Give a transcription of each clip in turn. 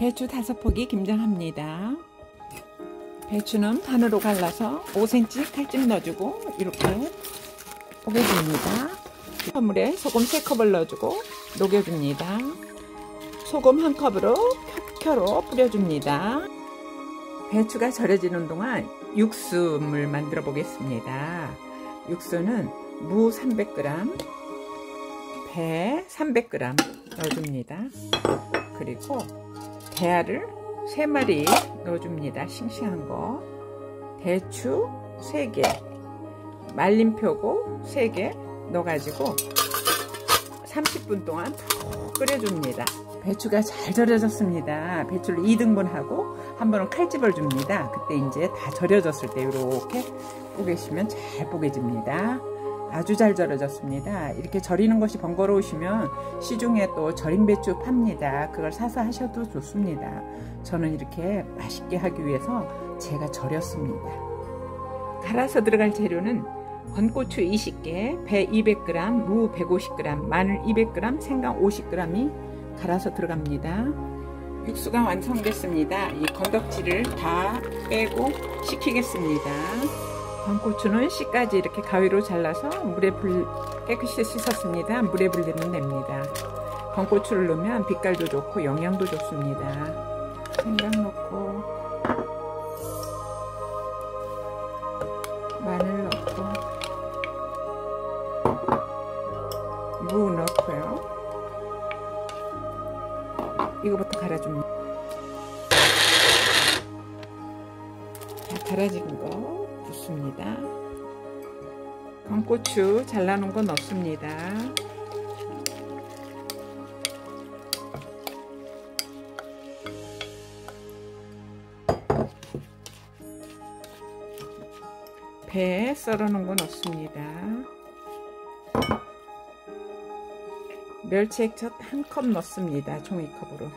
배추 5포기 김장합니다. 배추는 반으로 갈라서 5cm 칼집 넣어주고 이렇게 뽀개줍니다. 물에 소금 3컵을 넣어주고 녹여줍니다. 소금 1컵으로 켜로 뿌려줍니다. 배추가 절여지는 동안 육수물 만들어 보겠습니다. 육수는 무 300g, 배 300g 넣어줍니다. 그리고 대하를 3마리 넣어줍니다. 싱싱한 거. 대추 3개, 말린 표고 3개 넣어가지고 30분 동안 푹 끓여줍니다. 배추가 잘 절여졌습니다. 배추를 2등분하고 한 번은 칼집을 줍니다. 그때 이제 다 절여졌을 때 이렇게 뽀개시면 잘 뽀개집니다. 아주 잘 절여졌습니다. 이렇게 절이는 것이 번거로우시면 시중에 또 절인 배추 팝니다. 그걸 사서 하셔도 좋습니다. 저는 이렇게 맛있게 하기 위해서 제가 절였습니다. 갈아서 들어갈 재료는 건고추 20개, 배 200g, 무 150g, 마늘 200g, 생강 50g이 갈아서 들어갑니다. 육수가 완성됐습니다. 이 건더기를 다 빼고 식히겠습니다. 건고추는 씨까지 이렇게 가위로 잘라서 물에 깨끗이 씻었습니다. 물에 불리면 됩니다. 건고추를 넣으면 빛깔도 좋고 영양도 좋습니다. 생강 넣고 마늘 넣고 무 넣고요. 이거부터 갈아줍니다. 갈아진 거 넣습니다. 건고추 잘라놓은 거 넣습니다. 배 썰어놓은 거 넣습니다. 멸치액젓 1컵 넣습니다. 종이컵으로.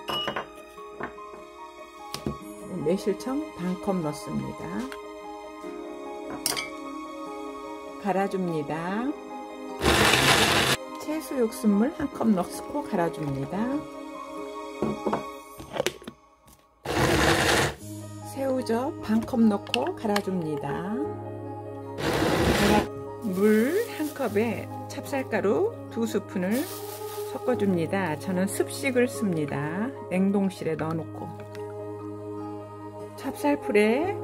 매실청 반컵 넣습니다. 갈아줍니다. 채소 육수물 1컵 넣고 갈아줍니다. 새우젓 반컵 넣고 갈아줍니다. 물 1컵에 찹쌀가루 2스푼을 섞어줍니다. 저는 습식을 씁니다. 냉동실에 넣어놓고 찹쌀풀에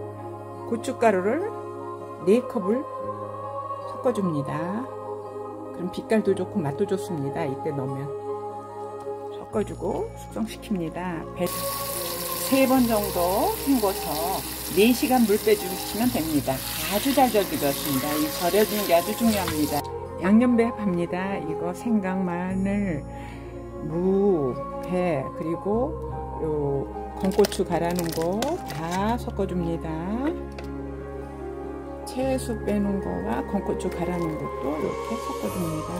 고춧가루를 4컵을 섞어줍니다. 그럼 빛깔도 좋고 맛도 좋습니다. 이때 넣으면 섞어주고 숙성시킵니다. 3번 정도 헹궈서 4시간 물 빼주시면 됩니다. 아주 잘 절여졌습니다. 이 절여지는 게 아주 중요합니다. 양념배 합니다. 이거 생강, 마늘, 무, 배 그리고 요 건고추 갈아놓은 거 다 섞어줍니다. 채소 빼놓은 거와 건고추 갈아놓은 것도 이렇게 섞어줍니다.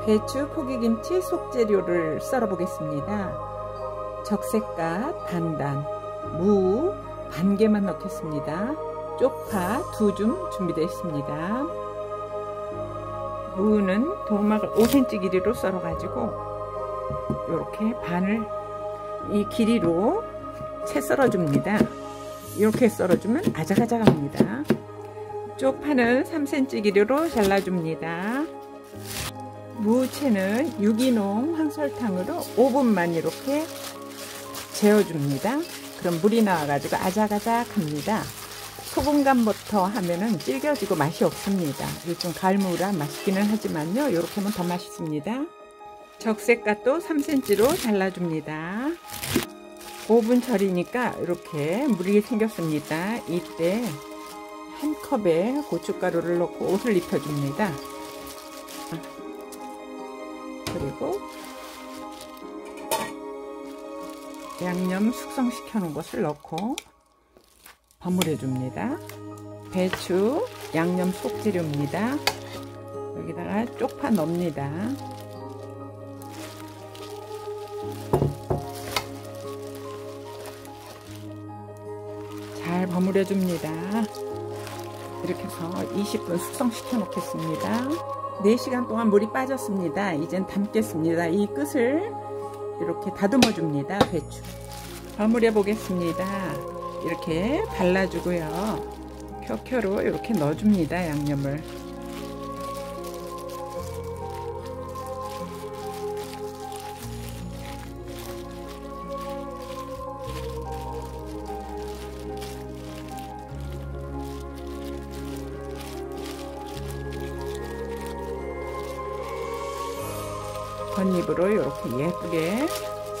배추, 포기김치, 속재료를 썰어 보겠습니다. 적색갓 반단, 무 반개만 넣겠습니다. 쪽파 2줌 준비되어 있습니다. 무는 도막을 5cm 길이로 썰어 가지고 이렇게 반을 이 길이로 채 썰어 줍니다. 이렇게 썰어 주면 아작아작합니다. 쪽파는 3cm 길이로 잘라 줍니다. 무채는 유기농 황설탕으로 5분만 이렇게 재워줍니다. 그럼 물이 나와가지고 아작아작합니다. 소금간부터 하면은 질겨지고 맛이 없습니다. 요즘 가을무라 맛있기는 하지만요. 이렇게 하면 더 맛있습니다. 적색갓도 3cm로 잘라줍니다. 5분 절이니까 이렇게 물이 생겼습니다. 이때 한 컵에 고춧가루를 넣고 옷을 입혀줍니다. 그리고 양념 숙성시켜 놓은 것을 넣고 버무려 줍니다. 배추, 양념 속재료입니다. 여기다가 쪽파 넣습니다. 잘 버무려 줍니다. 이렇게 해서 20분 숙성시켜 놓겠습니다. 4시간 동안 물이 빠졌습니다. 이젠 담겠습니다. 이 끝을 이렇게 다듬어 줍니다. 배추 버무려 보겠습니다. 이렇게 발라주고요. 켜켜로 이렇게 넣어줍니다. 양념을. 겉잎으로 이렇게 예쁘게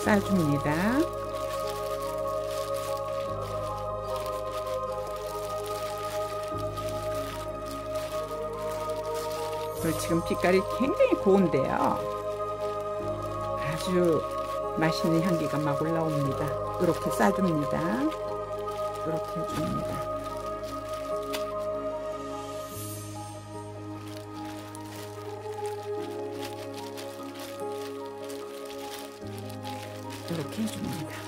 싸줍니다. 그리고 지금 빛깔이 굉장히 고운데요. 아주 맛있는 향기가 막 올라옵니다. 이렇게 싸줍니다. 이렇게 해줍니다. 이렇게 해줍니다.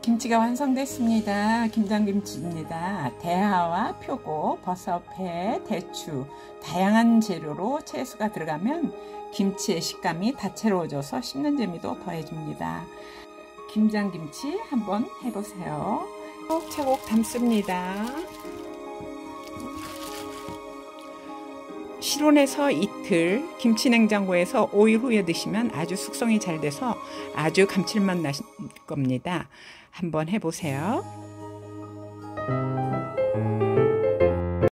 김치가 완성됐습니다. 김장김치입니다. 대하와 표고, 버섯, 배, 대추 다양한 재료로 채소가 들어가면 김치의 식감이 다채로워져서 씹는 재미도 더해줍니다. 김장김치 한번 해보세요. 차곡차곡 담습니다. 실온에서 이틀, 김치냉장고에서 5일 후에 드시면 아주 숙성이 잘 돼서 아주 감칠맛 나실 겁니다. 한번 해보세요.